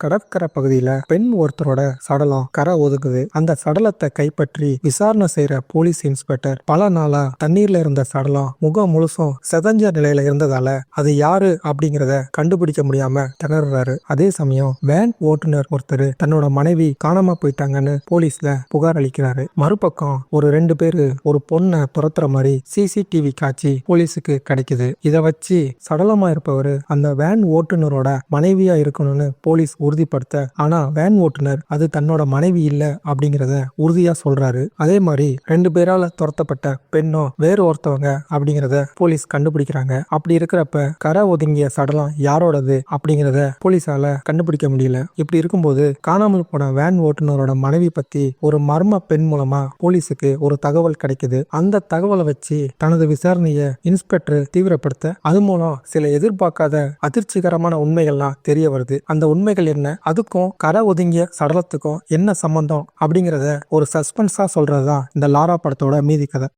கடற்கரை பகுதியில பெண் ஒருத்தரோட சடலம் கரை ஒதுக்குது. அந்த சடலத்தை கைப்பற்றி விசாரணை செய்யற போலீஸ் இன்ஸ்பெக்டர் பல நாளா தண்ணீர்ல இருந்த சடலம் முகம் முழுசும் செதஞ்ச நிலையில இருந்ததால அது யாரு அப்படிங்கறத கண்டுபிடிக்க முடியாம திணறாரு. அதே சமயம் வேன் ஓட்டுநர் ஒருத்தர் தன்னோட மனைவி காணாம போயிட்டாங்கன்னு போலீஸ்ல புகார் அளிக்கிறாரு. மறுபக்கம் ஒரு 2 பேரு ஒரு பொண்ணை துரத்துற மாதிரி சிசிடிவி காட்சி போலீஸுக்கு கிடைக்குது. இத வச்சு சடலமா இருப்பவரு அந்த வேன் ஓட்டுநரோட மனைவியா இருக்கணும்னு போலீஸ் உறுதிப்படுத்த, ஆனா வேன் ஓட்டுநர் அது தன்னோட மனைவி இல்ல அப்படிங்கறத உறுதியா சொல்றாரு. அதே மாதிரி 2 பேரால துரத்தப்பட்ட பெண்ணும் வேறு ஒருத்தவங்க அப்படிங்கறத போலீஸ் கண்டுபிடிக்கிறாங்க. அப்படி இருக்கிறப்ப கரை ஒதுங்கிய சடலம் யாரோடது அப்படிங்கறத போலீஸால கண்டுபிடிக்க முடியல. இப்படி இருக்கும்போது காணாமல் போன வேன் ஓட்டுநரோட மனைவி பத்தி ஒரு மர்ம பெண் மூலமா போலீஸுக்கு ஒரு தகவல் கிடைக்குது. அந்த தகவலை வச்சு தனது விசாரணையை இன்ஸ்பெக்டர் தீவிரப்படுத்த, அது மூலம் சில எதிர்பார்க்காத அதிர்ச்சிகரமான உண்மைகள்லாம் தெரிய வருது. அந்த உண்மைகள் என்ன, அதுக்கும் கரை ஒதுங்கிய சடலத்துக்கும் என்ன சம்பந்தம் அப்படிங்கறத ஒரு சஸ்பென்ஸா சொல்றதுதான் இந்த லாரா படத்தோட மீதி கதை.